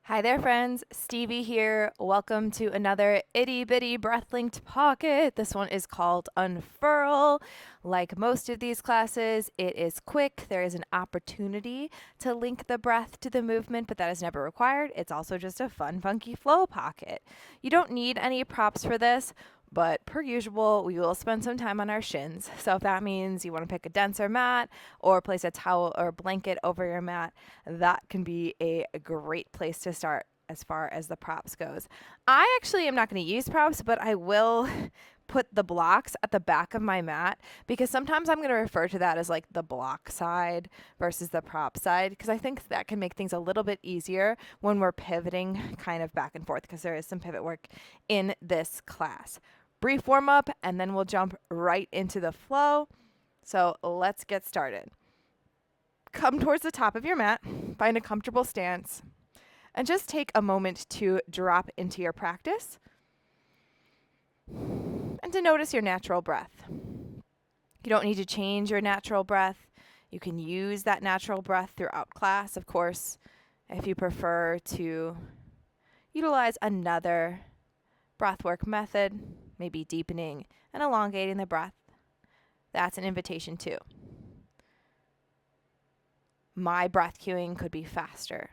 Hi there, friends. Stevie here. Welcome to another itty bitty breath linked pocket. This one is called Unfurl. Like most of these classes, it is quick. There is an opportunity to link the breath to the movement, but that is never required. It's also just a fun, funky flow pocket. You don't need any props for this. But per usual, we will spend some time on our shins. So if that means you want to pick a denser mat or place a towel or blanket over your mat, that can be a great place to start as far as the props goes. I actually am not going to use props, but I will put the blocks at the back of my mat because sometimes I'm going to refer to that as like the block side versus the prop side because I think that can make things a little bit easier when we're pivoting kind of back and forth because there is some pivot work in this class. Brief warm up and then we'll jump right into the flow. So let's get started. Come towards the top of your mat, find a comfortable stance, and just take a moment to drop into your practice and to notice your natural breath. You don't need to change your natural breath. You can use that natural breath throughout class, of course, if you prefer to utilize another breathwork method, maybe deepening and elongating the breath. That's an invitation too. My breath cueing could be faster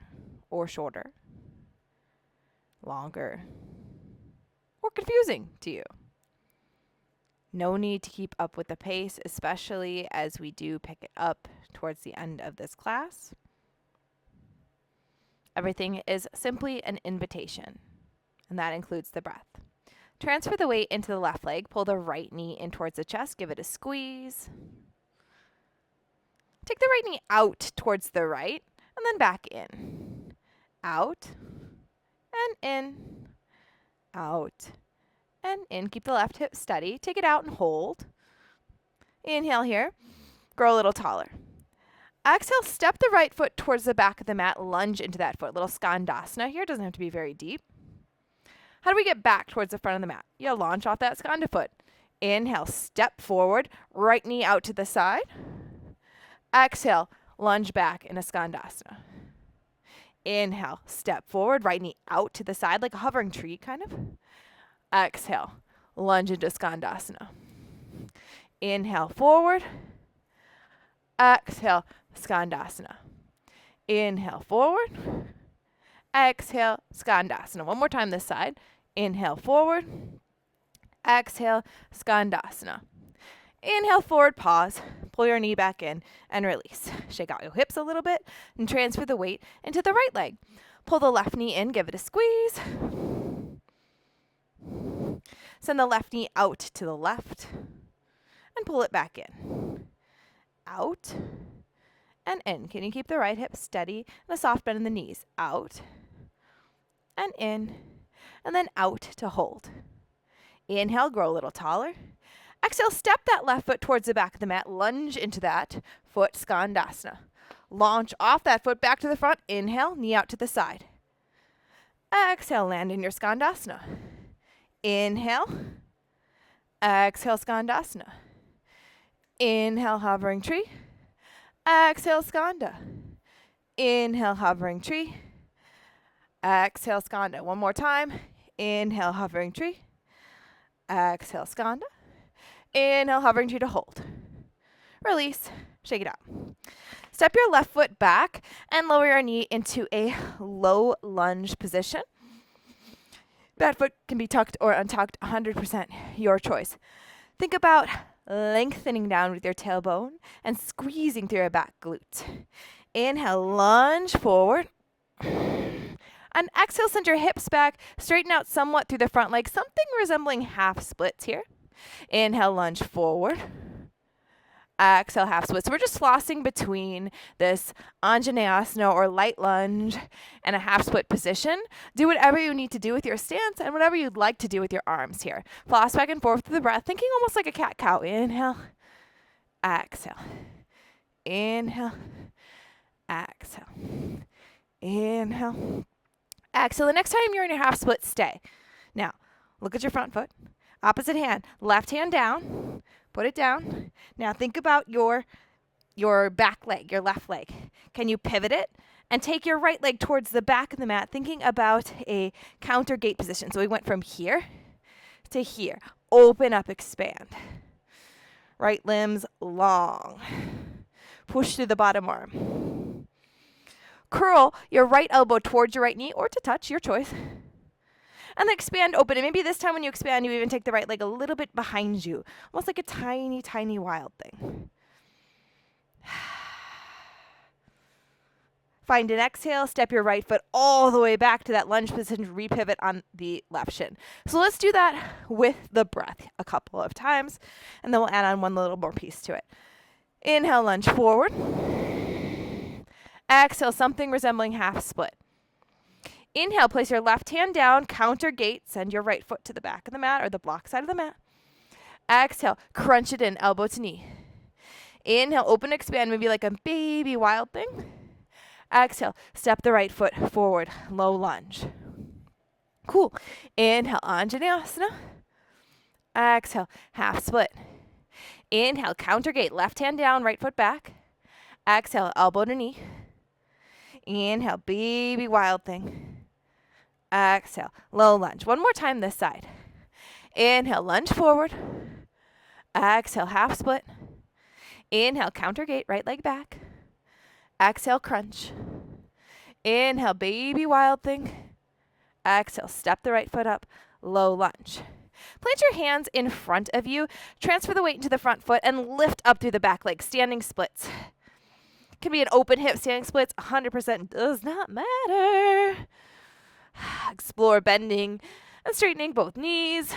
or shorter, longer, or confusing to you. No need to keep up with the pace, especially as we do pick it up towards the end of this class. Everything is simply an invitation, and that includes the breath. Transfer the weight into the left leg. Pull the right knee in towards the chest. Give it a squeeze. Take the right knee out towards the right, and then back in. Out, and in. Out, and in. Keep the left hip steady. Take it out and hold. Inhale here. Grow a little taller. Exhale, step the right foot towards the back of the mat. Lunge into that foot. Little skandasana here. Doesn't have to be very deep. How do we get back towards the front of the mat? You launch off that skanda foot. Inhale, step forward. Right knee out to the side. Exhale, lunge back in a skandasana. Inhale, step forward. Right knee out to the side like a hovering tree, kind of. Exhale, lunge into skandasana. Inhale, forward. Exhale, skandasana. Inhale, forward. Exhale, skandasana. One more time this side. Inhale, forward. Exhale, skandasana. Inhale, forward, pause. Pull your knee back in and release. Shake out your hips a little bit and transfer the weight into the right leg. Pull the left knee in, give it a squeeze. Send the left knee out to the left and pull it back in. Out and in. Can you keep the right hip steady and a soft bend in the knees? Out and in, and then out to hold. Inhale, grow a little taller. Exhale, step that left foot towards the back of the mat. Lunge into that foot, skandasana. Launch off that foot back to the front. Inhale, knee out to the side. Exhale, land in your skandasana. Inhale. Exhale, skandasana. Inhale, hovering tree. Exhale, skanda. Inhale, hovering tree. Exhale, skanda. One more time. Inhale, hovering tree. Exhale, skanda. Inhale, hovering tree to hold. Release. Shake it out. Step your left foot back and lower your knee into a low lunge position. That foot can be tucked or untucked, 100% your choice. Think about lengthening down with your tailbone and squeezing through your back glute. Inhale, lunge forward. And exhale, send your hips back, straighten out somewhat through the front leg, something resembling half splits here. Inhale, lunge forward. Exhale, half split. So we're just flossing between this Anjaneyasana or light lunge and a half split position. Do whatever you need to do with your stance and whatever you'd like to do with your arms here. Floss back and forth through the breath, thinking almost like a cat-cow. Inhale, exhale. Inhale, exhale. Inhale, exhale. The next time you're in your half split, stay. Now, look at your front foot. Opposite hand. Left hand down. Put it down. Now think about your back leg, your left leg. Can you pivot it And take your right leg towards the back of the mat, thinking about a counter gate position. So we went from here to here. Open up, expand. Right limbs long. Push through the bottom arm. Curl your right elbow towards your right knee or to touch, your choice. And then expand open. And maybe this time when you expand, you even take the right leg a little bit behind you. Almost like a tiny, tiny wild thing. Find an exhale. Step your right foot all the way back to that lunge position. Repivot on the left shin. So let's do that with the breath a couple of times. And then we'll add on one little more piece to it. Inhale, lunge forward. Exhale, something resembling half split. Inhale, place your left hand down, counter gate, send your right foot to the back of the mat or the block side of the mat. Exhale, crunch it in, elbow to knee. Inhale, open, expand, maybe like a baby wild thing. Exhale, step the right foot forward, low lunge. Cool. Inhale, Anjaneyasana. Exhale, half split. Inhale, counter gate, left hand down, right foot back. Exhale, elbow to knee. Inhale, baby wild thing. Exhale, low lunge. One more time this side. Inhale, lunge forward. Exhale, half split. Inhale, counter gate, right leg back. Exhale, crunch. Inhale, baby wild thing. Exhale, step the right foot up, low lunge. Plant your hands in front of you. Transfer the weight into the front foot and lift up through the back leg, standing splits. Can be an open hip standing splits, 100% does not matter. Explore bending and straightening both knees.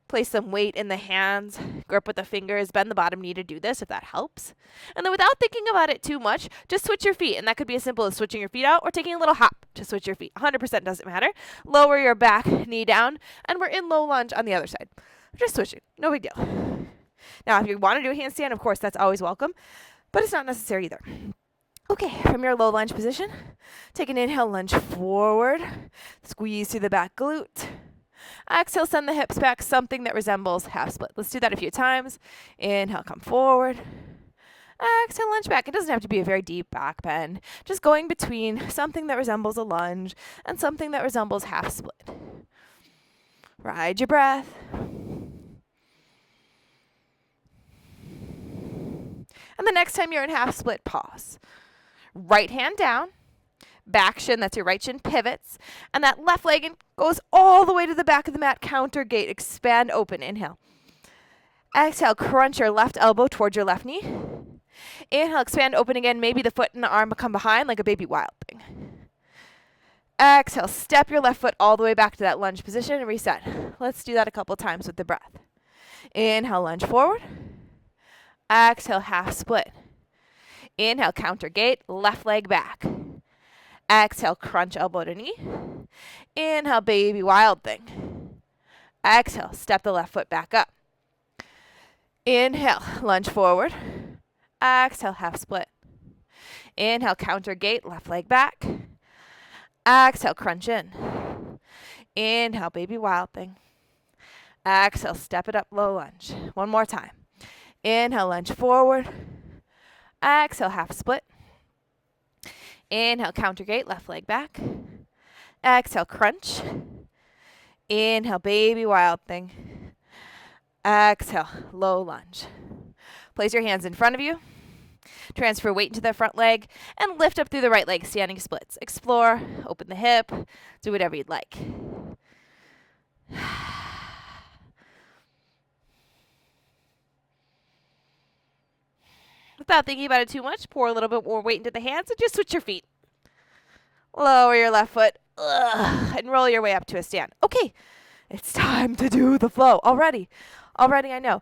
Place some weight in the hands, grip with the fingers, bend the bottom knee to do this if that helps. And then without thinking about it too much, just switch your feet. And that could be as simple as switching your feet out or taking a little hop to switch your feet. 100% doesn't matter. Lower your back knee down, and we're in low lunge on the other side. Just switching, no big deal. Now, if you want to do a handstand, of course, that's always welcome, but it's not necessary either. Okay, from your low lunge position, take an inhale, lunge forward, squeeze through the back glute. Exhale, send the hips back, something that resembles half split. Let's do that a few times. Inhale, come forward. Exhale, lunge back. It doesn't have to be a very deep back bend. Just going between something that resembles a lunge and something that resembles half split. Ride your breath. And the next time you're in half split, pause. Right hand down, back shin, that's your right shin, pivots, and that left leg goes all the way to the back of the mat, counter gate, expand open, inhale. Exhale, crunch your left elbow towards your left knee. Inhale, expand open again, maybe the foot and the arm come behind like a baby wild thing. Exhale, step your left foot all the way back to that lunge position and reset. Let's do that a couple times with the breath. Inhale, lunge forward. Exhale, half split. Inhale, counter gate, left leg back. Exhale, crunch elbow to knee. Inhale, baby wild thing. Exhale, step the left foot back up. Inhale, lunge forward. Exhale, half split. Inhale, counter gate, left leg back. Exhale, crunch in. Inhale, baby wild thing. Exhale, step it up, low lunge. One more time. Inhale, lunge forward. Exhale, half split. Inhale, counter gate, left leg back. Exhale, crunch. Inhale, baby wild thing. Exhale, low lunge. Place your hands in front of you. Transfer weight into the front leg and lift up through the right leg, standing splits. Explore, open the hip, do whatever you'd like. Without thinking about it too much, pour a little bit more weight into the hands and just switch your feet. Lower your left foot and roll your way up to a stand. Okay, it's time to do the flow. Already, I know.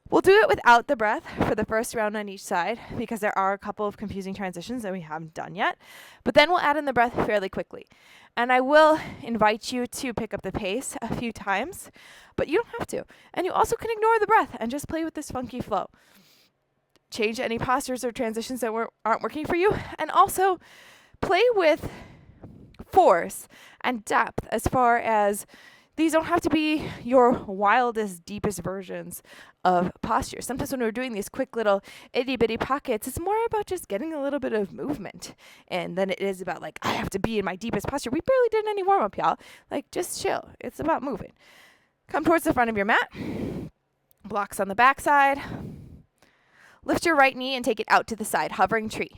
We'll do it without the breath for the first round on each side because there are a couple of confusing transitions that we haven't done yet. But then we'll add in the breath fairly quickly. And I will invite you to pick up the pace a few times, but you don't have to. And you also can ignore the breath and just play with this funky flow. Change any postures or transitions that aren't working for you, and also play with force and depth as far as these don't have to be your wildest, deepest versions of posture. Sometimes when we're doing these quick little itty bitty pockets, it's more about just getting a little bit of movement. And then it is about like, I have to be in my deepest posture. We barely did any warm up, y'all. Like, just chill. It's about moving. Come towards the front of your mat. Blocks on the back side. Lift your right knee and take it out to the side, hovering tree.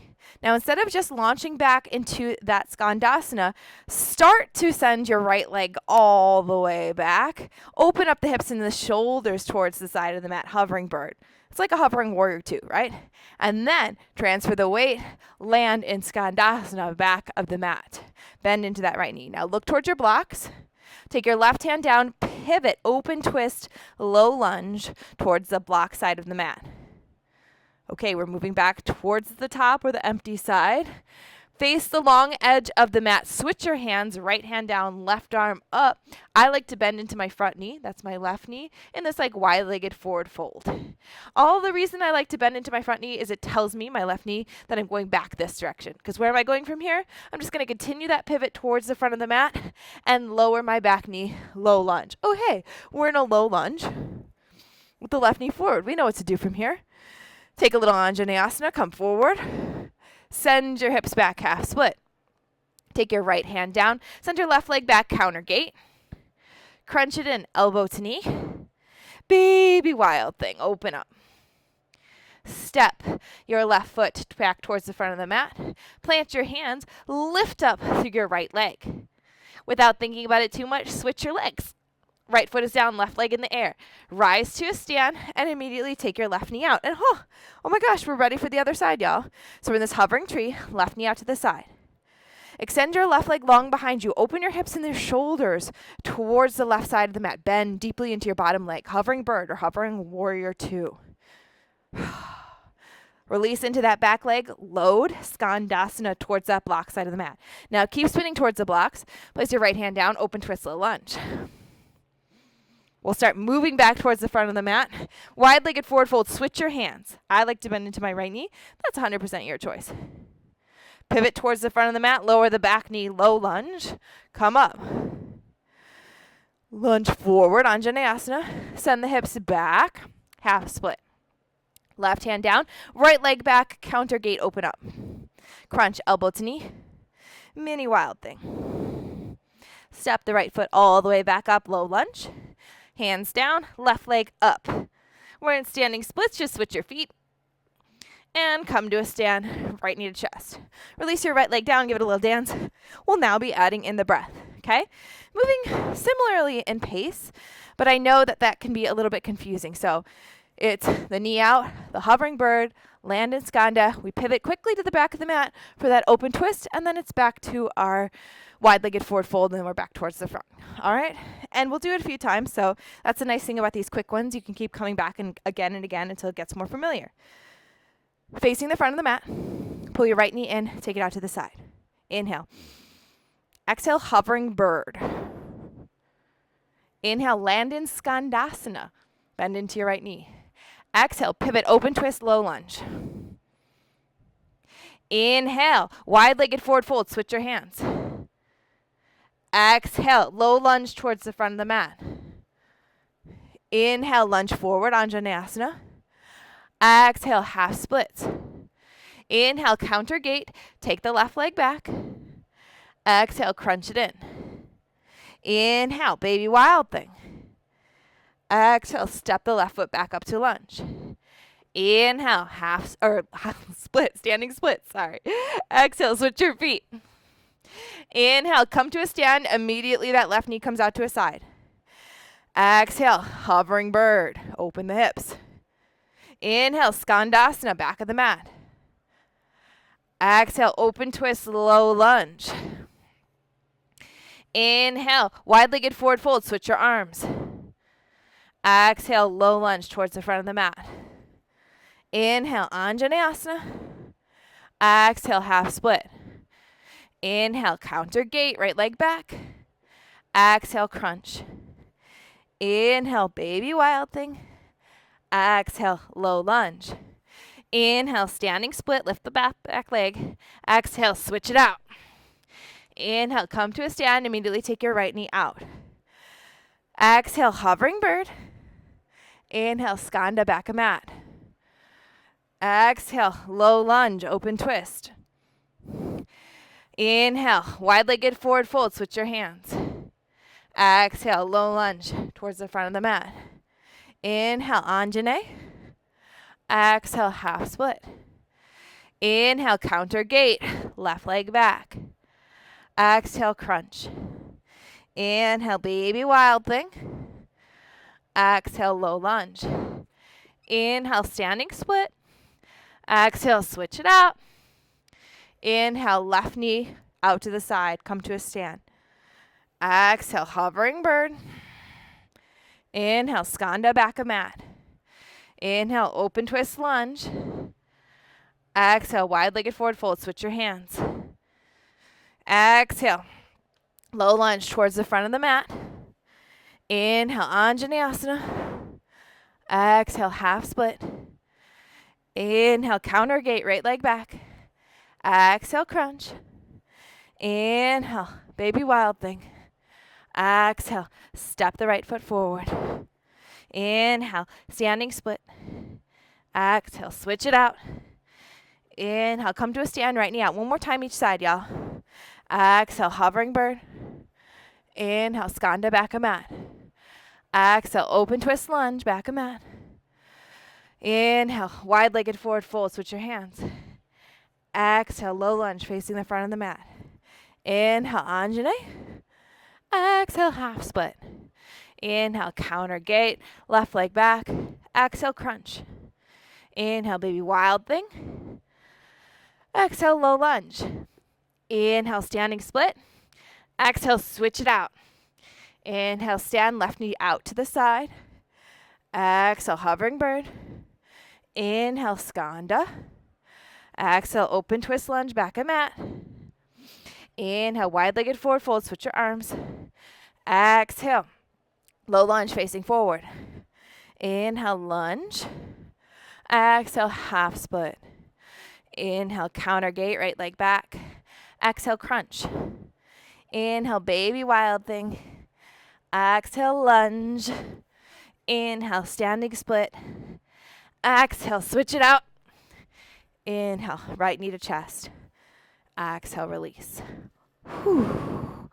Now, instead of just launching back into that skandasana, start to send your right leg all the way back. Open up the hips and the shoulders towards the side of the mat, hovering bird. It's like a hovering warrior too, right? And then transfer the weight, land in skandasana, back of the mat. Bend into that right knee. Now, look towards your blocks. Take your left hand down, pivot, open twist, low lunge towards the block side of the mat. Okay, we're moving back towards the top or the empty side. Face the long edge of the mat. Switch your hands, right hand down, left arm up. I like to bend into my front knee, that's my left knee, in this like wide-legged forward fold. All the reason I like to bend into my front knee is it tells me, my left knee, that I'm going back this direction. Because where am I going from here? I'm just going to continue that pivot towards the front of the mat and lower my back knee, low lunge. Oh, hey, we're in a low lunge with the left knee forward. We know what to do from here. Take a little Anjaneyasana, come forward. Send your hips back, half split. Take your right hand down, send your left leg back, counter gate. Crunch it in, elbow to knee. Baby wild thing, open up. Step your left foot back towards the front of the mat. Plant your hands, lift up through your right leg. Without thinking about it too much, switch your legs. Right foot is down, left leg in the air. Rise to a stand and immediately take your left knee out. And oh my gosh, we're ready for the other side, y'all. So we're in this hovering tree, left knee out to the side. Extend your left leg long behind you. Open your hips and your shoulders towards the left side of the mat. Bend deeply into your bottom leg. Hovering bird or hovering warrior two. Release into that back leg. Load skandasana towards that block side of the mat. Now keep spinning towards the blocks. Place your right hand down. Open twist, low lunge. We'll start moving back towards the front of the mat. Wide-legged forward fold. Switch your hands. I like to bend into my right knee. That's 100% your choice. Pivot towards the front of the mat. Lower the back knee. Low lunge. Come up. Lunge forward. Anjaneyasana. Send the hips back. Half split. Left hand down. Right leg back. Counter gate. Open up. Crunch. Elbow to knee. Mini wild thing. Step the right foot all the way back up. Low lunge. Hands down, left leg up. We're in standing splits. Just switch your feet and come to a stand, right knee to chest. Release your right leg down, give it a little dance. We'll now be adding in the breath, okay? Moving similarly in pace, but I know that that can be a little bit confusing. So it's the knee out, the hovering bird, land in skanda. We pivot quickly to the back of the mat for that open twist, and then it's back to our wide-legged forward fold, and then we're back towards the front. All right? And we'll do it a few times, so that's the nice thing about these quick ones. You can keep coming back and again until it gets more familiar. Facing the front of the mat, pull your right knee in, take it out to the side. Inhale. Exhale, hovering bird. Inhale, land in skandasana. Bend into your right knee. Exhale, pivot, open twist, low lunge. Inhale, wide-legged forward fold, switch your hands. Exhale, low lunge towards the front of the mat. Inhale, lunge forward, Anjaneyasana. Exhale, half splits. Inhale, counter gate, take the left leg back. Exhale, crunch it in. Inhale, baby wild thing. Exhale, step the left foot back up to lunge. Inhale, half split, standing split, sorry. Exhale, switch your feet. Inhale, come to a stand. Immediately that left knee comes out to a side. Exhale, hovering bird. Open the hips. Inhale, skandasana, back of the mat. Exhale, open twist, low lunge. Inhale, wide-legged forward fold. Switch your arms. Exhale, low lunge towards the front of the mat. Inhale, Anjaneyasana. Exhale, half split. Inhale, counter gate, right leg back. Exhale, crunch. Inhale, baby wild thing. Exhale, low lunge. Inhale, standing split, lift the back leg. Exhale, switch it out. Inhale, come to a stand, immediately take your right knee out. Exhale, hovering bird. Inhale, skanda back a mat. Exhale, low lunge, open twist. Inhale, wide-legged forward fold, switch your hands. Exhale, low lunge towards the front of the mat. Inhale, Anjane. Exhale, half split. Inhale, counter gate, left leg back. Exhale, crunch. Inhale, baby wild thing. Exhale, low lunge. Inhale, standing split. Exhale, switch it out. Inhale, left knee out to the side, come to a stand. Exhale, hovering bird. Inhale, skanda back a mat. Inhale, open twist lunge. Exhale, wide-legged forward fold, switch your hands. Exhale, low lunge towards the front of the mat. Inhale, Anjaneyasana. Exhale, half split. Inhale, counter gate, right leg back. Exhale, crunch. Inhale, baby wild thing. Exhale, step the right foot forward. Inhale, standing split. Exhale, switch it out. Inhale, come to a stand, right knee out. One more time each side, y'all. Exhale, hovering bird. Inhale, skanda back a mat. Exhale, open twist lunge, back a mat. Inhale, wide-legged forward fold, switch your hands. Exhale, low lunge facing the front of the mat. Inhale, Anjane. Exhale, half split. Inhale, counter gate, left leg back. Exhale, crunch. Inhale, baby wild thing. Exhale, low lunge. Inhale, standing split. Exhale, switch it out. Inhale, stand, left knee out to the side. Exhale, hovering bird. Inhale, skanda. Exhale, open twist lunge, back a mat. Inhale, wide-legged forward fold, switch your arms. Exhale, low lunge facing forward. Inhale, lunge. Exhale, half split. Inhale, counter gate, right leg back. Exhale, crunch. Inhale, baby wild thing. Exhale, lunge. Inhale, standing split. Exhale, switch it out. Inhale, right knee to chest. Exhale, release. Whew.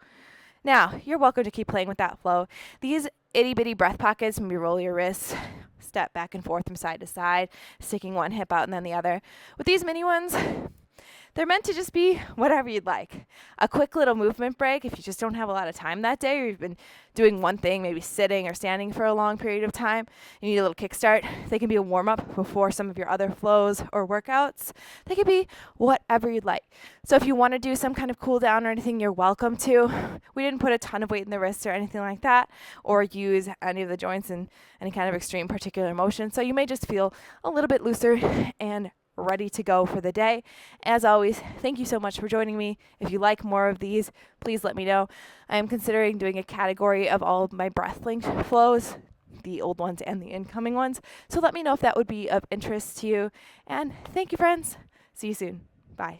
Now, you're welcome to keep playing with that flow. These itty-bitty breath pockets, maybe roll your wrists, step back and forth from side to side, sticking one hip out and then the other. With these mini ones, they're meant to just be whatever you'd like. A quick little movement break if you just don't have a lot of time that day, or you've been doing one thing, maybe sitting or standing for a long period of time. You need a little kickstart. They can be a warm-up before some of your other flows or workouts. They can be whatever you'd like. So if you want to do some kind of cool down or anything, you're welcome to. We didn't put a ton of weight in the wrists or anything like that, or use any of the joints in any kind of extreme particular motion. So you may just feel a little bit looser and ready to go for the day. As always, thank you so much for joining me. If you like more of these, please let me know. I am considering doing a category of all of my breath link flows, the old ones and the incoming ones. So let me know if that would be of interest to you. And thank you, friends. See you soon. Bye.